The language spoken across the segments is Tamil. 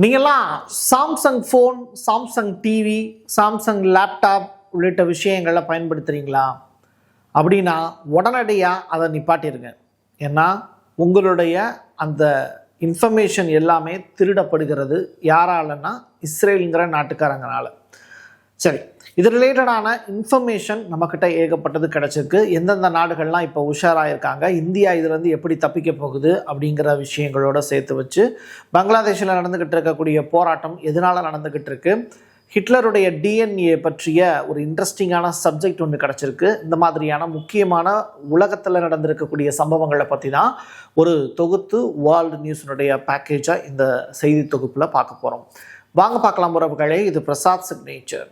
நீங்கள்லாம் Samsung phone, Samsung TV, Samsung laptop உள்ளிட்ட விஷயங்களை பயன்படுத்துகிறீங்களா? அப்படின்னா உடனடியாக அதை நிப்பாட்டிருங்க. ஏன்னா உங்களுடைய அந்த இன்ஃபர்மேஷன் எல்லாமே திருடப்படுகிறது. யாராலன்னா இஸ்ரேலுங்கிற நாட்டுக்காரங்கனால. சரி, இது ரிலேட்டடான இன்ஃபர்மேஷன் நம்மக்கிட்ட ஏகப்பட்டது கிடச்சிருக்கு. எந்தெந்த நாடுகள்லாம் இப்போ உஷாராயிருக்காங்க, இந்தியா இதுலேருந்து எப்படி தப்பிக்க போகுது அப்படிங்கிற விஷயங்களோட சேர்த்து வச்சு பங்களாதேஷில் நடந்துக்கிட்டு இருக்கக்கூடிய போராட்டம் எதனால் நடந்துக்கிட்டு இருக்கு, ஹிட்லருடைய டிஎன்ஏ பற்றிய ஒரு இன்ட்ரெஸ்டிங்கான சப்ஜெக்ட் ஒன்று கிடச்சிருக்கு. இந்த மாதிரியான முக்கியமான உலகத்தில் நடந்திருக்கக்கூடிய சம்பவங்களை பற்றி தான் ஒரு தொகுத்து வேர்ல்டு நியூஸினுடைய பேக்கேஜாக இந்த செய்தி தொகுப்பில் பார்க்க போகிறோம். வாங்க பார்க்கலாம் உறவுகளே. இது Prasad signature.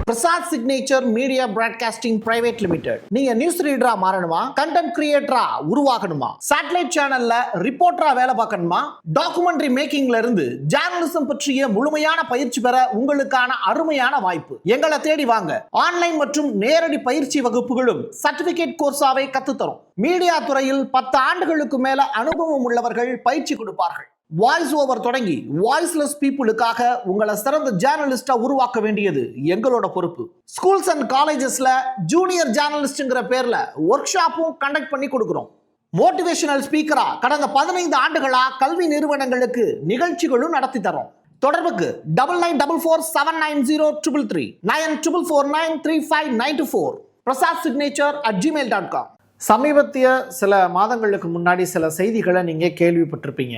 Prasad signature media broadcasting private limited. நீங்க நியூஸ் ரீடரா மாறணுமா, கண்டென்ட் கிரியேட்டரா உருவாகணுமா, சேட்டலைட் சேனல்ல ரிப்போர்ட்டரா வேலை பார்க்கணுமா, டாக்குமெண்ட்ரி மேக்கிங்ல இருந்து ஜேர்னலிசம் பற்றிய முழுமையான பயிற்சி பெற உங்களுக்கான அருமையான வாய்ப்பு. எங்களை தேடி வாங்க. ஆன்லைன் மற்றும் நேரடி பயிற்சி வகுப்புகளும் சர்டிபிகேட் கோர்ஸாவே கத்துத்தரும். மீடியா துறையில் 10 ஆண்டுகளுக்கு மேல அனுபவம் உள்ளவர்கள் பயிற்சி கொடுப்பார்கள். வாய்ஸ் ஓவர் தொடங்கி வாய்ஸ்லெஸ் பீப்புளுக்காக உங்களை சிறந்த ஜேர்னலிஸ்டா உருவாக்க வேண்டியது எங்களோட பொறுப்பு. ஸ்கூல்ஸ் அண்ட் காலேஜஸ்ல ஜூனியர் ஜேர்னலிஸ்ட்ங்கிற பேர்ல ஒர்க் ஷாப்பும் கண்டக்ட் பண்ணி கொடுக்கிறோம். மோட்டிவேஷனல் ஸ்பீக்கரா கடந்த 15 ஆண்டுகளா கல்வி நிறுவனங்களுக்கு நிகழ்ச்சிகளும் நடத்தி தரோம். தொடர்புக்கு 9944790333 94493594 prasadsignature@gmail.com. சமீபத்திய சில மாதங்களுக்கு முன்னாடி சில செய்திகளை நீங்க கேள்விப்பட்டிருப்பீங்க.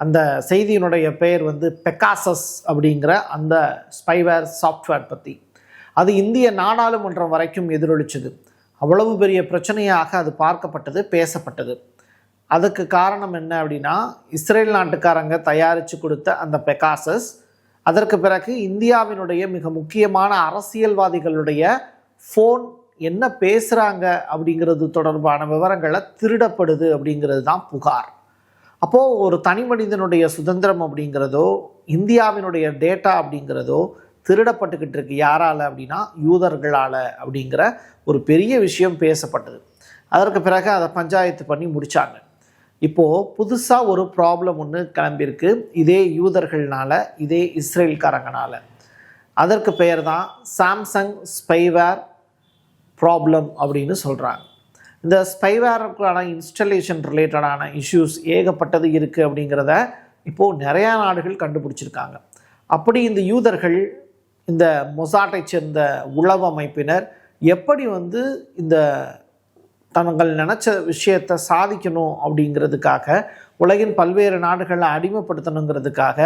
அந்த செய்தியினுடைய பெயர் பெகாசஸ் அப்படிங்கிற அந்த ஸ்பைவேர் சாஃப்ட்வேர் பற்றி. அது இந்திய நாடாளுமன்றம் வரைக்கும் எதிரொலிச்சது. அவ்வளவு பெரிய பிரச்சனையாக அது பார்க்கப்பட்டது, பேசப்பட்டது. அதுக்கு காரணம் என்ன அப்படின்னா, இஸ்ரேல் நாட்டுக்காரங்க தயாரித்து கொடுத்த அந்த பெகாசஸ் அதற்கு பிறகு இந்தியாவினுடைய மிக முக்கியமான அரசியல்வாதிகளுடைய ஃபோன் என்ன பேசுகிறாங்க அப்படிங்கிறது தொடர்பான விவரங்களை திருடப்படுது அப்படிங்கிறது தான் புகார். அப்போது ஒரு தனி மனிதனுடைய சுதந்திரம் அப்படிங்கிறதோ, இந்தியாவினுடைய டேட்டா அப்படிங்கிறதோ திருடப்பட்டுக்கிட்டு இருக்கு. யாரால் அப்படின்னா யூதர்களால் அப்படிங்கிற ஒரு பெரிய விஷயம் பேசப்பட்டது. அதற்கு பிறகு அதை பஞ்சாயத்து பண்ணி முடித்தாங்க. இப்போது புதுசாக ஒரு ப்ராப்ளம் ஒன்று கிளம்பியிருக்கு. இதே யூதர்கள்னால, இதே இஸ்ரேல்காரங்கனால. அதற்கு பெயர் தான் சாம்சங் ஸ்பைவேர் ப்ராப்ளம் அப்படின்னு சொல்கிறாங்க. இந்த ஸ்பைவேருக்கான இன்ஸ்டலேஷன் ரிலேட்டடான இஷ்யூஸ் ஏகப்பட்டது இருக்குது அப்படிங்கிறத இப்போது நிறையா நாடுகள் கண்டுபிடிச்சிருக்காங்க. அப்படி இந்த யூதர்கள், இந்த மொசாட்டை சேர்ந்த உளவு அமைப்பினர் எப்படி இந்த தங்கள் நினச்ச விஷயத்தை சாதிக்கணும் அப்படிங்கிறதுக்காக, உலகின் பல்வேறு நாடுகளை அடிமைப்படுத்தணுங்கிறதுக்காக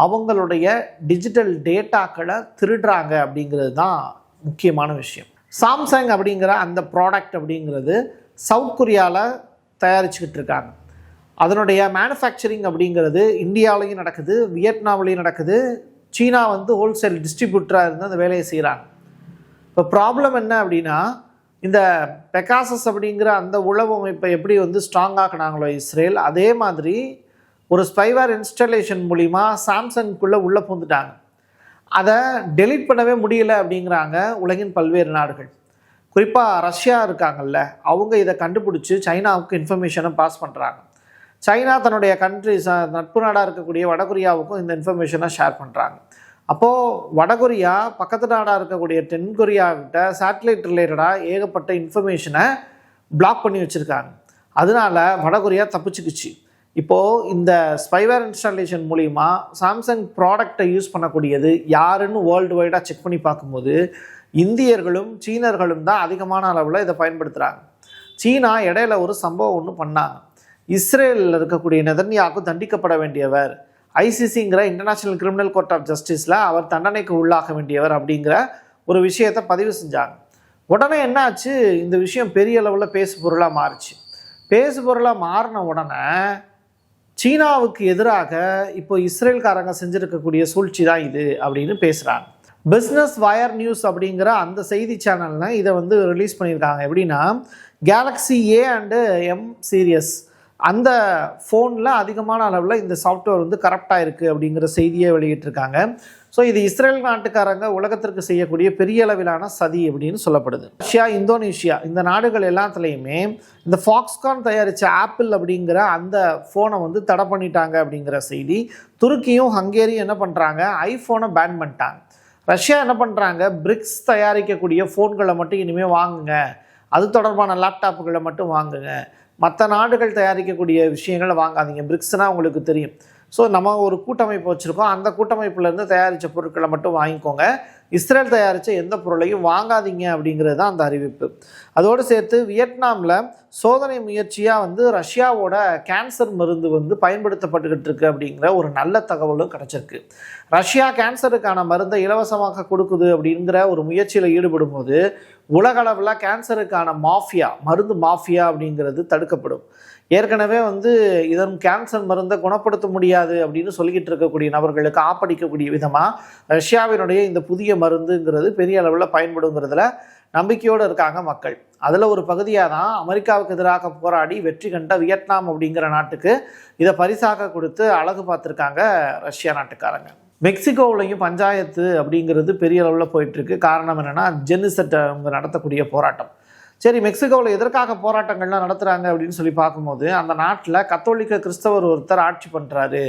அவங்களுடைய டிஜிட்டல் டேட்டாக்களை திருடுறாங்க அப்படிங்கிறது தான் முக்கியமான விஷயம். சாம்சங் அப்படிங்கிற அந்த ப்ராடக்ட் அப்படிங்கிறது சவுத் கொரியாவில் தயாரிச்சுக்கிட்டு இருக்காங்க. அதனுடைய மேனுஃபேக்சரிங் அப்படிங்கிறது இந்தியாவிலையும் நடக்குது, வியட்நாம்லேயும் நடக்குது. சீனா ஹோல்சேல் டிஸ்ட்ரிபியூட்டராக இருந்து அந்த வேலையை செய்கிறாங்க. இப்போ ப்ராப்ளம் என்ன அப்படின்னா, இந்த பெகாசஸ் அப்படிங்கிற அந்த உளவு அமைப்பை எப்படி ஸ்ட்ராங் ஆக்கினாங்களோ இஸ்ரேல், அதே மாதிரி ஒரு ஸ்பைவேர் இன்ஸ்டாலேஷன் மூலிமா சாம்சங்குள்ளே உள்ளே பூந்துட்டாங்க. அதை டெலீட் பண்ணவே முடியலை அப்படிங்கிறாங்க உலகின் பல்வேறு நாடுகள். குறிப்பாக ரஷ்யா இருக்காங்கல்ல, அவங்க இதை கண்டுபிடிச்சி சைனாவுக்கு இன்ஃபர்மேஷனை பாஸ் பண்ணுறாங்க. சைனா தன்னுடைய கண்ட்ரிஸ், நட்பு நாடாக இருக்கக்கூடிய வடகொரியாவுக்கும் இந்த இன்ஃபர்மேஷனை ஷேர் பண்ணுறாங்க. அப்போது வடகொரியா பக்கத்து நாடாக இருக்கக்கூடிய தென்கொரியாவிட்ட சேட்டலைட் ரிலேட்டடாக ஏகப்பட்ட இன்ஃபர்மேஷனை பிளாக் பண்ணி வச்சுருக்காங்க. அதனால வடகொரியா தப்பிச்சுக்குச்சு. இப்போது இந்த ஸ்பைவேர் இன்ஸ்டாலேஷன் மூலிமா சாம்சங் ப்ராடக்டை யூஸ் பண்ணக்கூடியது யாருன்னு வேர்ல்டு வைடாக செக் பண்ணி பார்க்கும்போது இந்தியர்களும் சீனர்களும் தான் அதிகமான அளவில் இதை பயன்படுத்துகிறாங்க. சீனா இடையில ஒரு சம்பவம் ஒன்று பண்ணாங்க. இஸ்ரேலில் இருக்கக்கூடிய நெதன்யாகு தண்டிக்கப்பட வேண்டியவர், ஐசிசிங்கிற இன்டர்நேஷ்னல் கிரிமினல் கோர்ட் ஆஃப் ஜஸ்டிஸில் அவர் தண்டனைக்கு உள்ளாக வேண்டியவர் அப்படிங்கிற ஒரு விஷயத்தை பதிவு செஞ்சாங்க. உடனே என்ன ஆச்சு, இந்த விஷயம் பெரிய அளவில் பேசு பொருளாக மாறிச்சு. பேசு பொருளாக மாறின உடனே சீனாவுக்கு எதிராக இப்போ இஸ்ரேல்காரங்க செஞ்சுருக்கக்கூடிய சூழ்ச்சி தான் இது அப்படின்னு பேசுகிறாங்க. பிஸ்னஸ் வயர் நியூஸ் அப்படிங்கிற அந்த செய்தி சேனலில் இதை ரிலீஸ் பண்ணியிருக்காங்க. எப்படின்னா, Galaxy A and M series அந்த ஃபோனில் அதிகமான அளவில் இந்த சாஃப்ட்வேர் வந்து கரப்டாக இருக்குது அப்படிங்கிற செய்தியை வெளியிட்டிருக்காங்க. ஸோ இது இஸ்ரேல் நாட்டுக்காரங்க உலகத்திற்கு செய்யக்கூடிய பெரிய அளவிலான சதி அப்படின்னு சொல்லப்படுது. ரஷ்யா, இந்தோனேஷியா இந்த நாடுகள் எல்லாத்துலேயுமே இந்த ஃபாக்ஸ்கான் தயாரித்த ஆப்பிள் அப்படிங்கிற அந்த ஃபோனை வந்து தடை பண்ணிட்டாங்க அப்படிங்கிற செய்தி. துருக்கியும் ஹங்கேரியும் என்ன பண்ணுறாங்க, ஐஃபோனை பேன் பண்ணிட்டாங்க. ரஷ்யா என்ன பண்ணுறாங்க, பிரிக்ஸ் தயாரிக்கக்கூடிய ஃபோன்களை மட்டும் இனிமேல் வாங்குங்க, அது தொடர்பான லேப்டாப்புகளை மட்டும் வாங்குங்க, மற்ற நாடுகள் தயாரிக்கக்கூடிய விஷயங்களை வாங்காதீங்க. பிரிக்ஸ்னால் உங்களுக்கு தெரியும். ஸோ நம்ம ஒரு கூட்டமைப்பு வச்சுருக்கோம், அந்த கூட்டமைப்புலேருந்து தயாரித்த பொருட்களை மட்டும் வாங்கிக்கோங்க, இஸ்ரேல் தயாரித்த எந்த பொருளையும் வாங்காதீங்க அப்படிங்கிறது தான் அந்த அறிவிப்பு. அதோடு சேர்த்து வியட்நாமில் சோதனை முயற்சியாக வந்து ரஷ்யாவோட கேன்சர் மருந்து வந்து பயன்படுத்தப்பட்டுக்கிட்டு இருக்கு அப்படிங்கிற ஒரு நல்ல தகவலும் கிடச்சிருக்கு. ரஷ்யா கேன்சருக்கான மருந்தை இலவசமாக கொடுக்குது அப்படிங்கிற ஒரு முயற்சியில் ஈடுபடும் போது உலகளவில் கேன்சருக்கான மாஃபியா, மருந்து மாஃபியா அப்படிங்கிறது தடுக்கப்படும். ஏற்கனவே வந்து இதன் கேன்சர் மருந்தை குணப்படுத்த முடியாது அப்படின்னு சொல்லிக்கிட்டு இருக்கக்கூடிய நபர்களுக்கு ஆப்படிக்கக்கூடிய விதமாக ரஷ்யாவினுடைய இந்த புதிய மருந்துங்கிறது பெரிய அளவில் பயன்படுங்கிறதுல நம்பிக்கையோடு இருக்காங்க மக்கள். அதில் ஒரு பகுதியாக தான் அமெரிக்காவுக்கு எதிராக போராடி வெற்றி கண்ட வியட்நாம் அப்படிங்கிற நாட்டுக்கு இதை பரிசாக கொடுத்து அழகு பார்த்துருக்காங்க ரஷ்யா நாட்டுக்காரங்க. மெக்சிகோவிலையும் பஞ்சாயத்து அப்படிங்கிறது பெரிய அளவில் போயிட்டுருக்கு. காரணம் என்னென்னா, ஜெனிசட் அவங்க நடத்தக்கூடிய போராட்டம். சரி, மெக்சிகோவில் எதற்காக போராட்டங்கள்லாம் நடத்துகிறாங்க அப்படின்னு சொல்லி பார்க்கும்போது, அந்த நாட்டில் கத்தோலிக்க கிறிஸ்தவர் ஒருத்தர் ஆட்சி பண்ணுறாரு,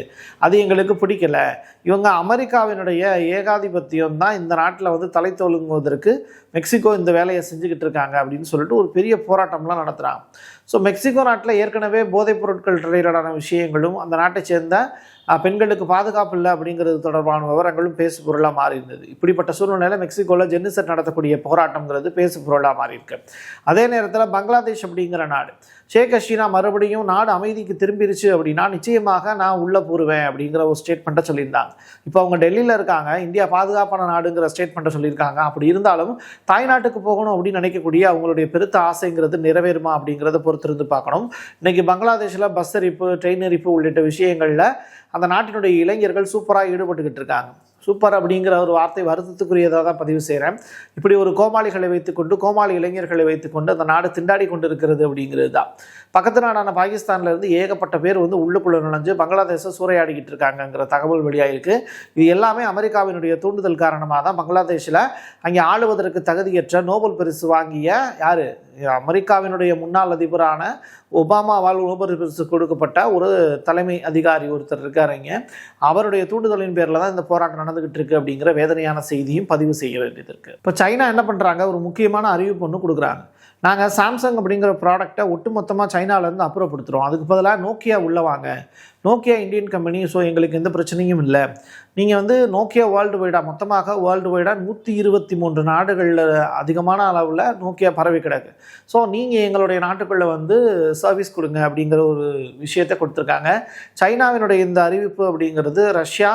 அது எங்களுக்கு பிடிக்கல, இவங்க அமெரிக்காவினுடைய ஏகாதிபத்தியம் தான் இந்த நாட்டில் வந்து தலை தோலுங்குவதற்கு மெக்சிகோ இந்த வேலையை செஞ்சுக்கிட்டு இருக்காங்க அப்படின்னு சொல்லிட்டு ஒரு பெரிய போராட்டம்லாம் நடத்துகிறாங்க. ஸோ மெக்சிகோ நாட்டில் ஏற்கனவே போதைப் பொருட்கள் ரிலேட்டடான விஷயங்களும் அந்த நாட்டை சேர்ந்த பெண்களுக்கு பாதுகாப்பு இல்லை அப்படிங்கிறது தொடர்பான விவரங்களும் பேசு பொருளாக மாறி இருந்தது. இப்படிப்பட்ட சூழ்நிலையில் மெக்சிகோவில் ஜெனிசட் நடத்தக்கூடிய போராட்டங்கிறது பேசு பொருளாக மாறி இருக்கு. அதே நேரத்தில் பங்களாதேஷ் அப்படிங்கிற நாடு, ஷேக் ஹசீனா மறுபடியும் நாடு அமைதிக்கு திரும்பிடுச்சு அப்படின்னா நிச்சயமாக நான் உள்ளே போடுவேன் அப்படிங்கிற ஒரு ஸ்டேட்மெண்ட்டை சொல்லியிருந்தாங்க. இப்போ அவங்க டெல்லியில் இருக்காங்க, இந்தியா பாதுகாப்பான நாடுங்கிற ஸ்டேட்மெண்ட்டை சொல்லியிருக்காங்க. அப்படி இருந்தாலும் தாய்நாட்டுக்கு போகணும் அப்படின்னு நினைக்கக்கூடிய அவங்களுடைய பெருத்த ஆசைங்கிறது நிறைவேறுமா அப்படிங்கிறத பொறுத்திருந்து பார்க்கணும். இன்றைக்கி பங்களாதேஷில் பஸ் எரிப்பு, ட்ரெயின் எரிப்பு உள்ளிட்ட விஷயங்களில் அந்த நாட்டினுடைய இளைஞர்கள் சூப்பராக ஈடுபட்டுக்கிட்டு இருக்காங்க. சூப்பர் அப்படிங்கிற ஒரு வார்த்தை வருத்தத்துக்குரியதாக தான் பதிவு செய்கிறேன். இப்படி ஒரு கோமாளிகளை வைத்துக்கொண்டு, கோமாளி இளைஞர்களை வைத்துக்கொண்டு அந்த நாடு திண்டாடி கொண்டு இருக்கிறது அப்படிங்கிறது தான். பக்கத்து நாடான பாகிஸ்தான்லேருந்து ஏகப்பட்ட பேர் வந்து உள்ளுக்குள்ளே நுழைஞ்சு பங்களாதேஷை சூறையாடிக்கிட்டு இருக்காங்கங்கிற தகவல் வெளியாகிருக்கு. இது எல்லாமே அமெரிக்காவினுடைய தூண்டுதல் காரணமாக தான் பங்களாதேஷில் அங்கே ஆளுவதற்கு தகுதியற்ற நோபல் பரிசு வாங்கிய யார், அமெரிக்காவினுடைய முன்னாள் அதிபரான ஒபாமாவால் நோபல் பரிசு கொடுக்கப்பட்ட ஒரு தலைமை அதிகாரி ஒருத்தர் இருக்காருங்க. அவருடைய தூண்டுதலின் பேரில் தான் இந்த போராட்டம் நடந்துகிட்டு இருக்கு அப்படிங்கிற வேதனையான செய்தியும் பதிவு செய்ய வேண்டியது இருக்குது. இப்போ சைனா என்ன பண்ணுறாங்க, ஒரு முக்கியமான அறிவிப்பு ஒன்று கொடுக்குறாங்க. நாங்கள் சாம்சங் அப்படிங்கிற ப்ராடக்டை ஒட்டுமொத்தமாக சைனாவிலேருந்து அப்புறப்படுத்துகிறோம், அதுக்கு பதிலாக நோக்கியா உள்ளே வாங்க, நோக்கியா இந்தியன் கம்பெனி, ஸோ எங்களுக்கு எந்த பிரச்சனையும் இல்லை, நீங்கள் வந்து நோக்கியா வேர்ல்டு வைடாக மொத்தமாக வேர்ல்டு வைடாக 123 நாடுகளில் அதிகமான அளவில் நோக்கியா பரவி கிடக்கு, ஸோ நீங்கள் எங்களுடைய நாட்டுக்குள்ளே வந்து சர்வீஸ் கொடுங்க அப்படிங்கிற ஒரு விஷயத்தை கொடுத்துருக்காங்க. சைனாவினுடைய இந்த அறிவிப்பு அப்படிங்கிறது ரஷ்யா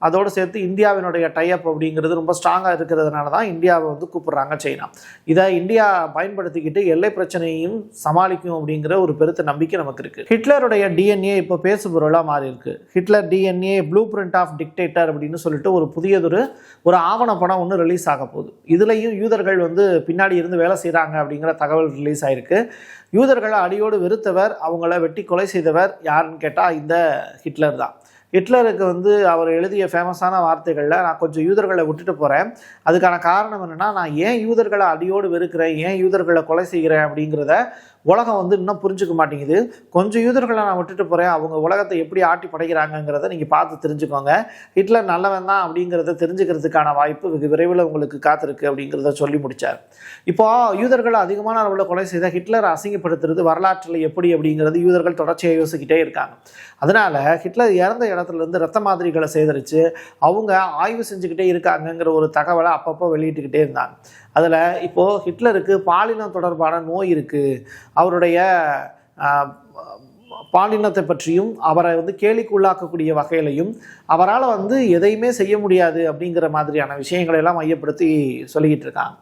அதோடு சேர்த்து இந்தியாவினுடைய டைப் அப்படிங்கிறது ரொம்ப ஸ்ட்ராங்காக இருக்கிறதுனால தான் இந்தியாவை வந்து கூப்பிட்றாங்க சைனா. இதை இந்தியா பயன்படுத்திக்கிட்டு எல்லை பிரச்சனையும் சமாளிக்கும் அப்படிங்கிற ஒரு பெருத்த நம்பிக்கை நமக்கு இருக்குது. ஹிட்லருடைய டிஎன்ஏ இப்போ பேசு பொருளாக மாறி இருக்கு. Hitler DNA blueprint of dictator அப்படின்னு சொல்லிட்டு ஒரு புதியதொரு ஆவண படம் ஒன்று ரிலீஸ் ஆக போகுது. இதுலேயும் யூதர்கள் வந்து பின்னாடி இருந்து வேலை செய்கிறாங்க அப்படிங்கிற தகவல் ரிலீஸ் ஆகிருக்கு. யூதர்களை அடியோடு வெறுத்தவர், அவங்கள வெட்டி கொலை செய்தவர் யாருன்னு கேட்டால் இந்த ஹிட்லர் தான். ஹிட்லருக்கு வந்து அவர் எழுதிய ஃபேமஸான வார்த்தைகளில், நான் கொஞ்சம் யூதர்களை விட்டுட்டு போகிறேன், அதுக்கான காரணம் என்னென்னா, நான் ஏன் யூதர்களை அடியோடு வெறுக்கிறேன், ஏன் யூதர்களை கொலை செய்கிறேன் அப்படிங்கிறத உலகம் வந்து இன்னும் புரிஞ்சுக்க மாட்டேங்குது. கொஞ்சம் யூதர்களை நான் விட்டுட்டு போகிறேன், அவங்க உலகத்தை எப்படி ஆட்டி படைக்கிறாங்கங்கிறத நீங்கள் பார்த்து தெரிஞ்சுக்கோங்க. ஹிட்லர் நல்லவன் தான் அப்படிங்கிறத தெரிஞ்சுக்கிறதுக்கான வாய்ப்பு வெகு விரைவில் உங்களுக்கு காத்திருக்கு அப்படிங்கிறத சொல்லி முடித்தார். இப்போது யூதர்களை அதிகமான அளவில் கொலை செய்த ஹிட்லர் அசிங்கப்படுத்துறது வரலாற்றில் எப்படி அப்படிங்கிறது யூதர்கள் தொடர்ச்சியாக யோசிக்கிட்டே இருக்காங்க. அதனால் ஹிட்லர் இறந்த இடத்துலேருந்து ரத்த மாதிரிகளை சேகரித்து அவங்க ஆய்வு செஞ்சுக்கிட்டே இருக்காங்கங்கிற ஒரு தகவலை அப்பப்போ வெளியிட்டுக்கிட்டே இருந்தாங்க. அதில் இப்போது ஹிட்லருக்கு பாலினம் தொடர்பான நோய் இருக்குது, அவருடைய பாலினத்தை பற்றியும் அவரை வந்து கேலிக்கு உள்ளாக்கக்கூடிய வகையிலையும் அவரால் வந்து எதையுமே செய்ய முடியாது அப்படிங்கிற மாதிரியான விஷயங்களை எல்லாம் மையப்படுத்தி சொல்லிக்கிட்டு இருக்காங்க.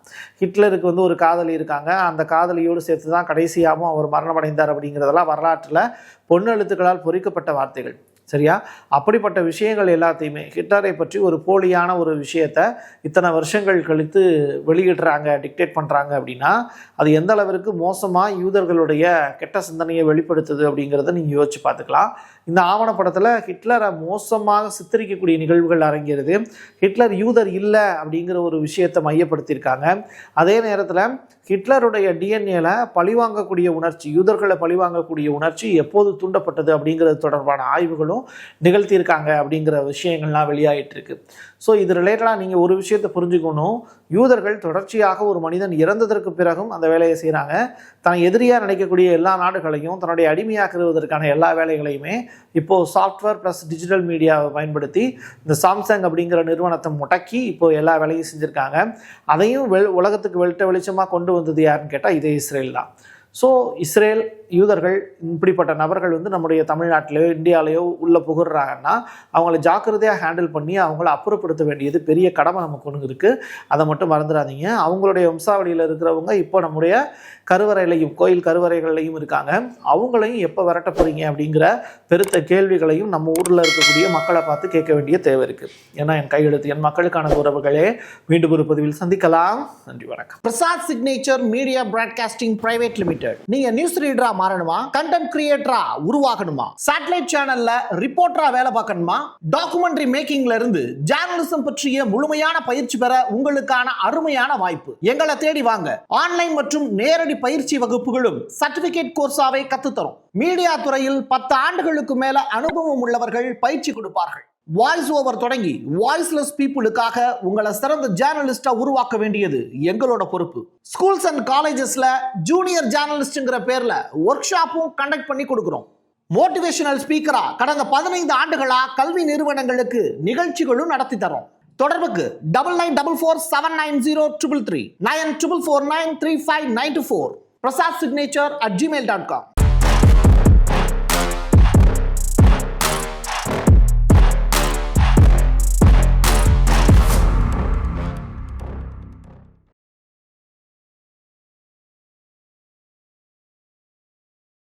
ஹிட்லருக்கு வந்து ஒரு காதலி இருக்காங்க, அந்த காதலியோடு சேர்த்து தான் கடைசியாகவும் அவர் மரணமடைந்தார் அப்படிங்கிறதெல்லாம் வரலாற்றில் பொன்னெழுத்துக்களால் பொறிக்கப்பட்ட வார்த்தைகள். சரியா? அப்படிப்பட்ட விஷயங்கள் எல்லாத்தையுமே ஹிட்லரை பற்றி ஒரு போலியான ஒரு விஷயத்தை இத்தனை வருஷங்கள் கழித்து வெளியிடுறாங்க, டிக்டேட் பண்ணுறாங்க அப்படின்னா அது எந்த அளவிற்கு மோசமாக யூதர்களுடைய கெட்ட சிந்தனையை வெளிப்படுத்துது அப்படிங்கிறத நீங்கள் யோசிச்சு பார்த்துக்கலாம். இந்த ஆவணப்படத்தில் ஹிட்லரை மோசமாக சித்தரிக்கக்கூடிய நிகழ்வுகள் அரங்கிறது. ஹிட்லர் யூதர் இல்லை அப்படிங்கிற ஒரு விஷயத்தை மையப்படுத்தியிருக்காங்க. அதே நேரத்தில் ஹிட்லருடைய டிஎன்ஏல பழிவாங்கக்கூடிய உணர்ச்சி, யூதர்களை பழிவாங்கக்கூடிய உணர்ச்சி எப்போது தூண்டப்பட்டது அப்படிங்கிறது தொடர்பான ஆய்வுகளும் நிகழ்த்தியிருக்காங்க அப்படிங்கிற விஷயங்கள்லாம் வெளியாகிட்டு இருக்கு. ஸோ இது ரிலேட்டடாக நீங்கள் ஒரு விஷயத்தை புரிஞ்சுக்கணும். யூதர்கள் தொடர்ச்சியாக ஒரு மனிதன் இறந்ததற்கு பிறகும் அந்த வேலையை செய்கிறாங்க. தன் எதிரியாக நினைக்கக்கூடிய எல்லா நாடுகளையும் தன்னுடைய அடிமையாக்குவதற்கான எல்லா வேலைகளையுமே இப்போது சாஃப்ட்வேர் ப்ளஸ் டிஜிட்டல் மீடியாவை பயன்படுத்தி இந்த சாம்சங் அப்படிங்கிற நிறுவனத்தை முடக்கி இப்போது எல்லா வேலையும் செஞ்சுருக்காங்க. அதையும் உலகத்துக்கு வெளிச்சமாக கொண்டு வந்தது யாருன்னு கேட்டால் இதே இஸ்ரேல் தான். ஸோ இஸ்ரேல், யூதர்கள், இப்படிப்பட்ட நபர்கள் வந்து நம்முடைய தமிழ்நாட்டிலையோ இந்தியாவிலையோ உள்ளே புகுறாங்கன்னா அவங்கள ஜாக்கிரதையாக ஹேண்டில் பண்ணி அவங்கள அப்புறப்படுத்த வேண்டியது பெரிய கடமை நமக்கு ஒன்று இருக்குது. அதை மட்டும் மறந்துடாதீங்க. அவங்களுடைய வம்சாவளியில் இருக்கிறவங்க இப்போ நம்முடைய கருவறையிலையும், கோயில் கருவறைகள்லையும் இருக்காங்க. அவங்களையும் எப்போ விரட்ட போகிறீங்க அப்படிங்கிற பெருத்த கேள்விகளையும் நம்ம ஊரில் இருக்கக்கூடிய மக்களை பார்த்து கேட்க வேண்டிய தேவை இருக்குது. ஏன்னா என் கையெழுத்து என் மக்களுக்கான உறவுகளே. மீண்டும் ஒரு பதிவில் சந்திக்கலாம். நன்றி, வணக்கம். Prasad signature media broadcasting private limited. நீங்க நியூஸ் ரீடரா மாறணுமா? கண்டென்ட் கிரியேட்டரா உருவாகணுமா? சேட்டலைட் சேனல்ல ரிப்போர்ட்டரா வேலை பார்க்கணுமா? டாக்குமெண்ட்ரி மேக்கிங்ல இருந்து ஜேர்னலிசம் பற்றிய முழுமையான பயிற்சி பெற உங்களுக்கான அருமையான வாய்ப்பு. எங்களை தேடி வாங்க. ஆன்லைன் மற்றும் நேரடி பயிற்சி வகுப்புகளும் சர்டிபிகேட் கோர்ஸாவே கத்துத்தரும். மீடியா துறையில் 10 ஆண்டுகளுக்கு மேல அனுபவம் உள்ளவர்கள் பயிற்சி கொடுப்பார்கள். வாய்ஸ் ஓவர் தொடங்கி வாய்ஸ்லெஸ் பீப்புளுக்காக உங்களை சிறந்த ஜேர்னலிஸ்டா உருவாக்க வேண்டியது எங்களோட பொறுப்பு. ஸ்கூல்ஸ் அண்ட் காலேஜஸ்ல ஜூனியர் ஜேர்னலிஸ்ட்ங்கிற பேர்ல ஒர்க் ஷாப்பும் கண்டக்ட் பண்ணி கொடுக்கிறோம். மோட்டிவேஷனல் ஸ்பீக்கரா கடந்த 15 ஆண்டுகளா கல்வி நிறுவனங்களுக்கு நிகழ்ச்சிகளும் நடத்தி தரோம். தொடர்புக்கு 9944790333 94493594 prasad signature@gmail.com.